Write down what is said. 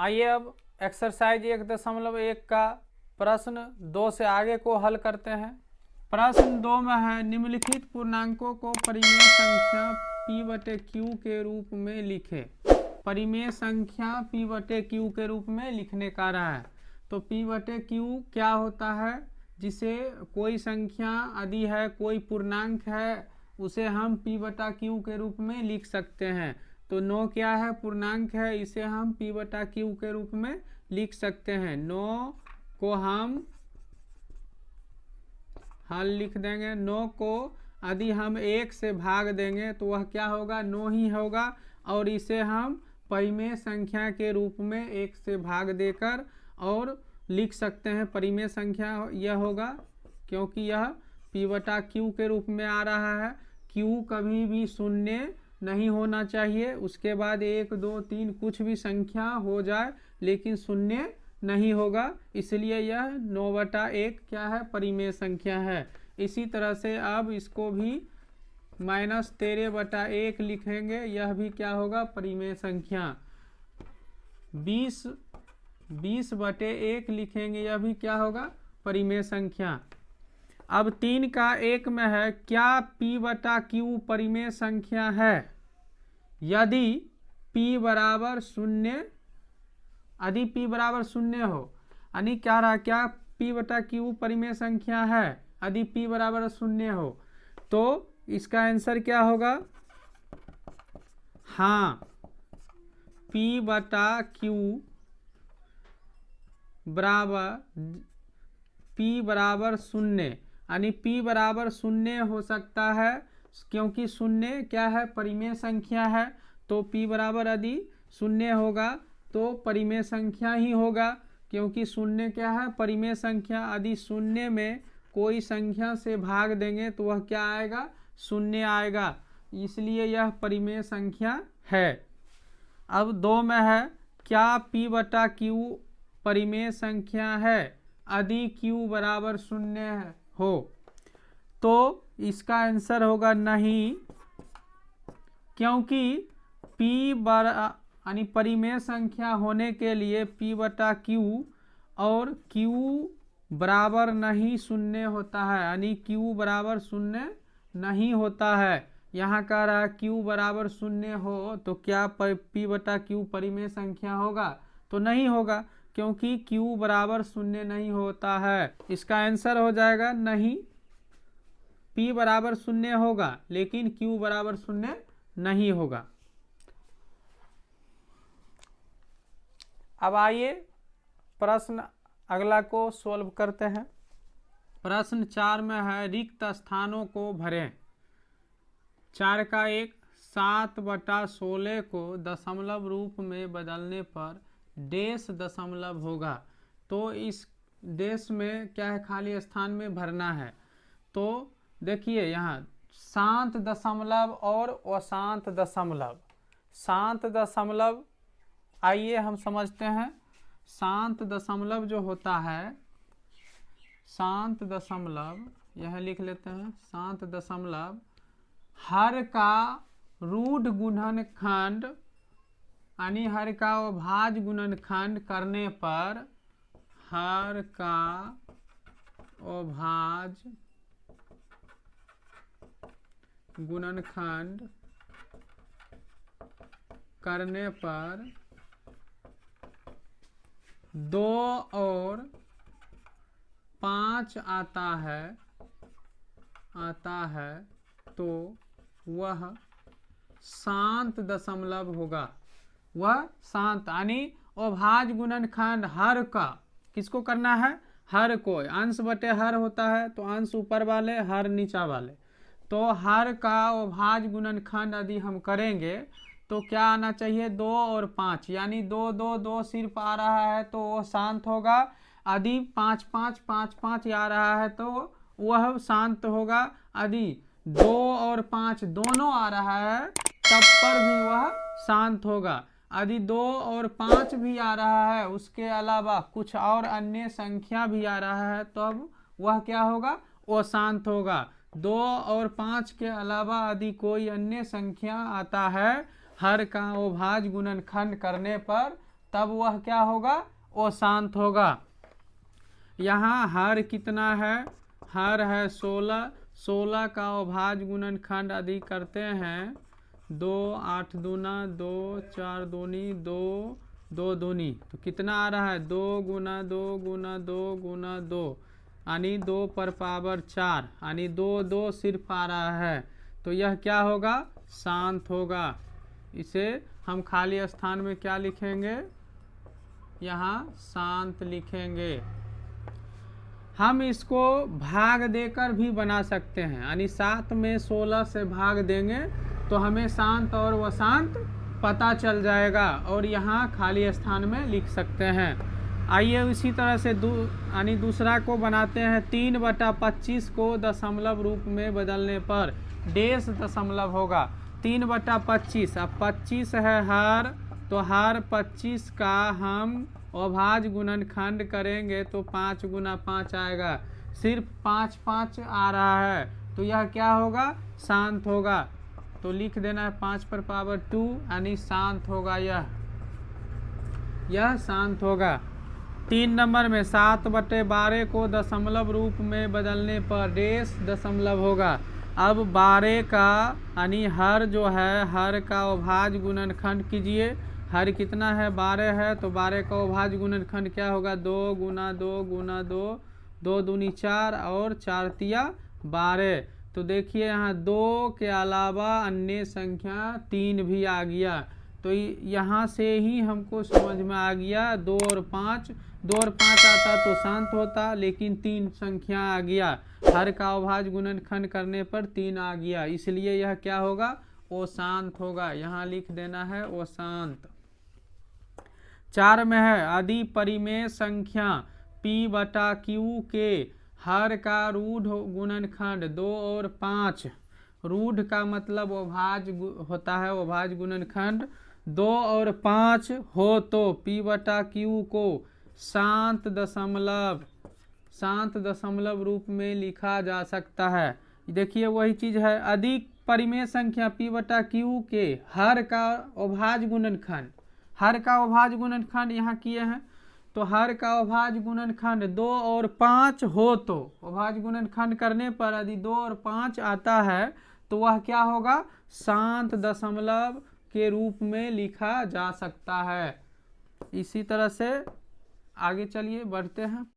आइए अब एक्सरसाइज 1.1 का प्रश्न 2 से आगे को हल करते हैं। प्रश्न 2 में है निम्नलिखित पूर्णांकों को परिमेय संख्या p/q के रूप में लिखें। परिमेय संख्या p/q के रूप में लिखने का रहा है। तो p/q क्या होता है? जिसे कोई संख्या यदि है, कोई पूर्णांक है, उसे हम p/q के रूप में लिख सकते हैं। तो 9 क्या है? पूर्णांक है, इसे हम p/q के रूप में लिख सकते हैं। 9 को हम हल लिख देंगे। 9 को यदि हम 1 से भाग देंगे तो वह क्या होगा? 9 ही होगा, और इसे हम परिमेय संख्या के रूप में 1 से भाग देकर और लिख सकते हैं। परिमेय संख्या यह होगा क्योंकि यह p/q के रूप में आ रहा है। q कभी भी शून्य नहीं होना चाहिए, उसके बाद 1 2 3 कुछ भी संख्या हो जाए लेकिन शून्य नहीं होगा, इसलिए यह 9/1 क्या है? परिमेय संख्या है। इसी तरह से अब इसको भी -13/1 लिखेंगे, यह भी क्या होगा? परिमेय संख्या। 20/1 लिखेंगे, यह भी क्या होगा? परिमेय संख्या। अब 3 का 1 में है, क्या p/q परिमेय संख्या है? यदि p बराबर 0, यदि p बराबर 0 हो, यानी क्या रहा? क्या p/q परिमेय संख्या है? यदि p बराबर 0 हो तो इसका आंसर क्या होगा? हाँ, p/q बराबर 0, यानी p बराबर 0 हो सकता है क्योंकि 0 क्या है? परिमेय संख्या है। तो p बराबर यदि 0 होगा तो परिमेय संख्या ही होगा, क्योंकि 0 क्या है? परिमेय संख्या। यदि 0 में कोई संख्या से भाग देंगे तो वह क्या आएगा? 0 आएगा, इसलिए यह परिमेय संख्या है। अब 2 में है, क्या p/q परिमेय संख्या है? यदि q बराबर 0 हो तो इसका आंसर होगा नहीं, क्योंकि p यानी परिमेय संख्या होने के लिए p/q और q बराबर नहीं 0 होता है, यानी q बराबर 0 नहीं होता है। यहाँ कह रहा है q बराबर 0 हो तो क्या p/q परिमेय संख्या होगा? तो नहीं होगा, क्योंकि q बराबर 0 नहीं होता है। इसका आंसर हो जाएगा नहीं। p बराबर 0 होगा लेकिन q बराबर 0 नहीं होगा। अब आइए प्रश्न अगला को सॉल्व करते हैं। प्रश्न 4 में है रिक्त स्थानों को भरें। 4 का 1, 7/16 को दशमलव रूप में बदलने पर डेश दशमलव होगा। तो इस डेश में क्या है? खाली स्थान में भरना है। तो देखिए यहाँ शांत दशमलव और अशांत दशमलव। शांत दशमलव आइए हम समझते हैं। शांत दशमलव जो होता है, शांत दशमलव यह लिख लेते हैं। शांत दशमलव हर का रूट गुणनखंड यानी हर का अभाज्य गुणनखंड करने पर, हर का अभाज्य गुणनखंड करने पर 2 और 5 आता है तो वह शांत दशमलव होगा। वह शांत यानी अभाज्य गुणनखंड हर का, किसको करना है? हर को। अंश बटे हर होता है तो अंश ऊपर वाले, हर नीचा वाले। तो हर का अभाज्य गुणनखंड यदि हम करेंगे तो क्या आना चाहिए? 2 और 5, यानी 2 2 2 सिर्फ आ रहा है तो वो शांत होगा। यदि 5 5 5 5 आ रहा है तो वह शांत होगा। यदि 2 और 5 दोनों आ रहा है तब पर भी वह शांत होगा। यदि 2 और 5 भी आ रहा है, उसके अलावा कुछ और अन्य संख्या भी आ रहा है, तो अब वह क्या होगा? वो शांत होगा। 2 और 5 के अलावा यदि कोई अन्य संख्या आता है हर का अभाज्य गुणनखंड करने पर तब वह क्या होगा, वो शांत होगा। यहाँ हर कितना है, हर है 16, 16 का अभाज्य गुणनखंड यदि करते हैं 2, 8 दूना 2, 4 दूनी 2, 2 दूनी, तो कितना आ रहा है 2 गुना 2 गुना 2 गुना 2, यानी 2 पर पावर 4, यानी 2 2 सिर्फ आ रहा है, तो यह क्या होगा, शांत होगा। इसे हम खाली स्थान में क्या लिखेंगे, यहाँ शांत लिखेंगे। हम इसको भाग देकर भी बना सकते हैं, यानी 7 में 16 से भाग देंगे तो हमें शांत और अशांत पता चल जाएगा, और यहाँ खाली स्थान में लिख सकते हैं। आइए इसी तरह से यानी दूसरा को बनाते हैं। 3/25 को दशमलव रूप में बदलने पर डेश दशमलव होगा। 3/25, अब 25 है हर, तो हर 25 का हम अभाज्य गुणनखंड करेंगे तो 5 गुना 5 आएगा, सिर्फ 5 5 आ रहा है, तो यह क्या होगा, शांत होगा। तो लिख देना है 5 पर पावर 2, यानी शांत होगा, यह शांत होगा। 3 नंबर में 7/12 को दशमलव रूप में बदलने पर डेश दशमलव होगा। अब 12 का यानी हर जो है, हर का अभाज्य गुणनखंड कीजिए। हर कितना है, 12 है, तो 12 का अभाज्य गुणनखंड क्या होगा, 2 गुना 2 गुना 2, 2 दूनी 4 और 4 तिया 12। तो देखिए यहाँ 2 के अलावा अन्य संख्या 3 भी आ गया, तो यहाँ से ही हमको समझ में आ गया 2 और 5, 2 और 5 आता तो शांत होता, लेकिन 3 संख्या आ गया, हर का अभाज्य गुणनखंड करने पर 3 आ गया, इसलिए यह क्या होगा, वो शांत होगा। यहाँ लिख देना है वो शांत। 4 में है यदि परिमेय संख्या p/q के हर का रूढ़ गुणनखंड 2 और 5, रूढ़ का मतलब अभाज्य होता है, अभाज्य गुणनखंड 2 और 5 हो तो p/q को शांत दशमलव रूप में लिखा जा सकता है। देखिए वही चीज है, अधिक परिमेय संख्या p/q के हर का अभाज्य गुणनखंड, हर का अभाज्य गुणनखंड यहाँ किए हैं, तो हर का अभाज्य गुणनखंड 2 और 5 हो तो अभाज्य गुणनखंड करने पर यदि 2 और 5 आता है तो वह क्या होगा, शांत दशमलव के रूप में लिखा जा सकता है। इसी तरह से आगे चलिए बढ़ते हैं।